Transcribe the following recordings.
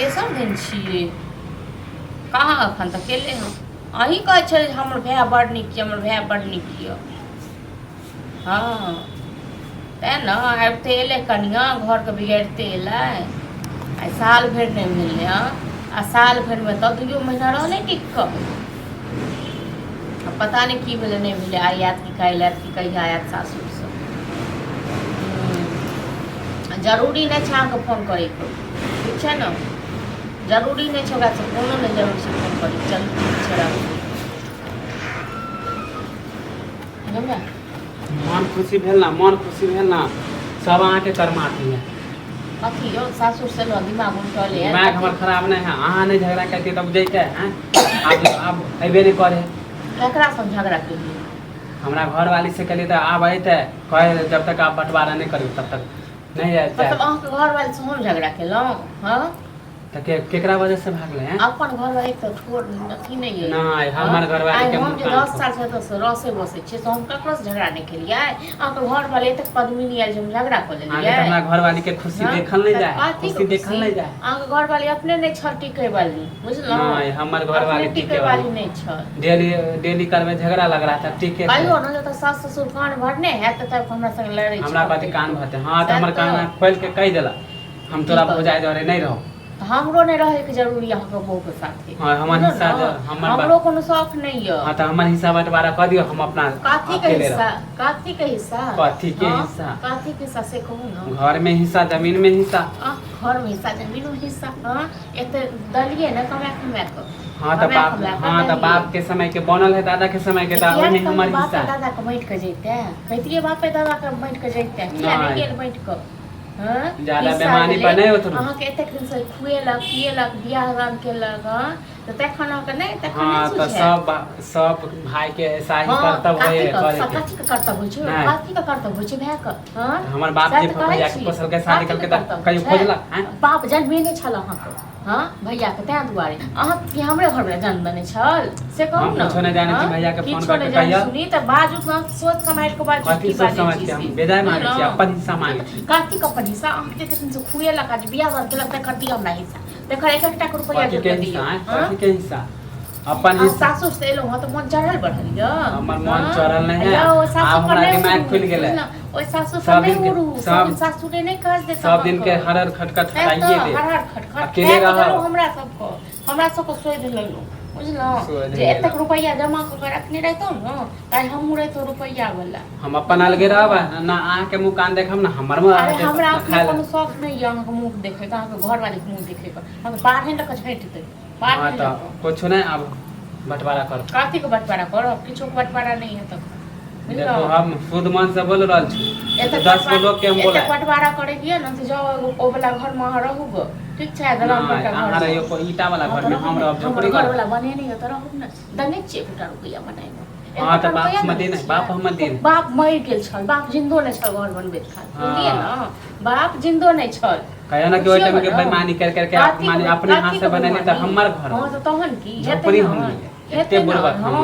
तेसर दिन छियै कहाँ एखन तक केले हँ अहीं कहै छै हमर भाय बड़ नीक यऽ हमर भाय बड़ नीक यऽ हाँ तेँ ने आबिते एलै कनियाँ घरके बिगाड़िते एलै आ साल भरि नहि भेलै हँ आ साल भरिमे तऽ 2 महीना रहलै टिक कऽ पता नहीं की भेलै नहीं भेलै आई आयत कि काल्हि आयत कि कहिया आयत सासुरसँ जरूरी नहीं छै अहाँके फोन करैके ठीक छै ने जरूरी नहीं छै ओकरासँ कोनो नहीं जरूरी छै फोन करै चलू ठीक छै राखू मन खुशी भेल ना सब अहाँके करमाती है कथी यौ सासुर से लो दिमाग उठल है दिमाग हमर खराब नहीं है अहाँ नहीं झगड़ा करती तब जैते हैं अब अबे नहीं करे केकरा से झगड़ा केलिए हमरा घर वाली से कहलिए तो आब अते कहे जब तक आप बंटवारा नहीं करियो तब तक नहीं जाए मतलब अहाँके घर वाली से हम झगड़ा केलौं हां तो केकरा वजह से भागले हैं अपन घर वाली तो छोड़ अथी नहीं है नहीं हमर घर वाली के हम जे 10 साल से तो रसे बसे छे तो हम ककरो से झगड़ा नहीं केलिए अहाँके घर वाले तक पद्मिनी आयल जे हम झगड़ा कर लेलिए आगे हमरा घर वाली के खुशी देखल नहीं जाए खुशी देखल नहीं जाए अहाँके घर वाली अपने नहीं छ टिकै वाली बुझलौ नहीं हमर घर वाली टिकै वाली नहीं छ डेली करबे झगड़ा लग रहा था टिके कहियो न जब सास ससुर कान भरने है तब हमरा संग लड़ै छै हमरा कथि कान भरते हां त हमर कान खोल के कह देला हम तोरा बुझाई दरे नहीं रहो हमरो नहीं रहे के जरूरी यहाँ के बहू के साथे हां हमर हिस्सा हमरो कोनो शौक नहीं है हां त हमर हिस्सा बंटवारा कर दियो हम अपना काथी के हिस्सा काथी के हिस्सा काथी के हिस्सा काथी के हिस्सा से कहू न घर में हिस्सा जमीन में हिस्सा घर में हिस्सा जमीन में हिस्सा हां एते दलिए न कमा के हां त बाप के समय के बनल है दादा के समय के त ओने हमर हिस्सा दादा के बैठ के जैते कहतिए बापे दादा के बैठ के जैते किया नहीं गेल बैठ के ज्यादा बेमानी पर नहीं होत अहाँ के एतेक दिन से खुएलक पिएलक बियाह दान केलक त तखन अहाँ के नहीं तखन हां त सब भाई के ऐसा ही कर्तव्य है करे के कथी के कर्तव्य होय छै कथी के कर्तव्य होय छै भाई के हां हमर बाप जे भैया के पोसल के शादी करके त कहियो खोजलक हैं बाप जन्मे नहीं छल अहाँ के हां भैया के तै दुआरे अहाँ के हमरे घर में जन्म देने छल से कहू न कुछ नहीं जाने छी भैया के फोन करके कहियो सुनी त बाजू न सोच समझ के बाजू कथी सोच समझ के हम बेजाय मांगे छी अपन हिस्सा मांगे छी कथी के अपन हिस्सा अहाँ के दिन से खुएलक आज बियाह दान केलक त कर दिया हमरा हिस्सा देखा 1 रुपया कथी के हिस्सा कथी के हिस्सा अपन सासुर से एलो त मन चढ़ल बढ़ल य हमर मन चढ़ल नहीं है अब हमरा दिमाग खुल गेलै ओइ सासुर से नहीं उड़ू सब सासुरे नहीं काज दे सब दिन के हरर खटखट खाइए दे हरर खटखट अकेले रहो हमरा सबको सोई दे लेलो बुझलो जे एतक रुपया जमा कर रखने रहतो न ताई हम रहतो रुपया वाला हम अपन अलगे रहब ना आह के मुंह कान देखम ना हमर में अरे हमरा कोनो शौक नहीं है अहाँ के मुंह देखे का अहाँ के घर वाले के मुंह देखे का हम बाहर न कछ हटते हां त कुछ नहीं अब बंटवारा कर काथी के बंटवारा करो किछो के बंटवारा नहीं है तक देखो हम खुद मन से बोल रहल छी 10 गो लोग के हम बोला बंटवारा करे दिए न से जाओ ओ वाला घर में रहूगो ठीक छै दलान पर का घर अरे यो ईटा वाला घर में हम रहब झोपड़ी घर वाला बने नहीं त रहब न दने छै फुटा रुपया बनाई हां त बाप हम दिन बाप हम दिन बाप मर गेल छल बाप जिंदो नहीं छल घर बनबे खाल बुझलिए न बाप जिंदो नहीं छल कहियो ना कि ओइ टाइम के बेईमानी कर करके माने अपने हाथ से बनेले त हमर घर हां त तहन की झोपड़ी हम एते बुरबा हां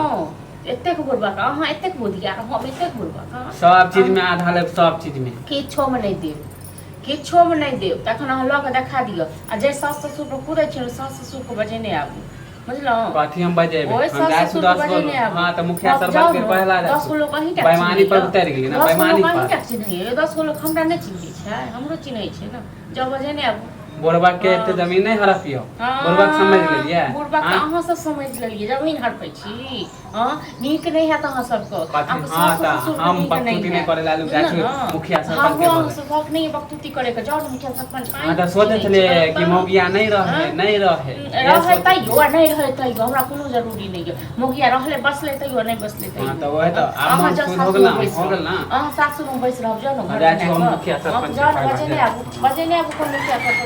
एतेक बुरबा अहाँ एतेक बुधिया हम एतेक बुरबा सब चीज में आधा ले सब चीज में किछो में नहीं देब किछो में नहीं देब तखन अहाँ लऽ के देखा दियौ आ जे सास ससुर पर कूदै छै सास ससुर को बजेने आबू बुझलो कथी हम बजेबे हम जाय छी 10 गो हां त मुखिया सरपंच के पहला 10 गो लोग कहीं बेईमानी पर उतर गेली ना बेईमानी पर नहीं 10 गो लोग हमरा नहीं चिन्है छै हमरो चिन्है छै ना जब बजेने आबू बोरबा के एते जमीन नहीं हड़पियो बोरबा समझ लेलिए बोरबा के अहाँ सब समझ लेलिए जमीन हड़पै छी हां नीक नहीं है त अहाँ सब को हां त हम बकतूती नहीं करे लालू जाय छी मुखिया सरपंच के हम सब नहीं बकतूती करे के जाओ मुखिया सरपंच हां त सोचे छले कि मोगिया नहीं रहे तैयो नहीं रहे तैयो हमरा कोनो जरूरी नहीं है मोगिया रहले बसले तैयो नहीं बसले तैयो हां त ओहे त आब हम हो गेल ना अहाँ सासुर में बैस रहब जाओ न घर जाय छी मुखिया सरपंच बजेने आबू मुखिया सरपंच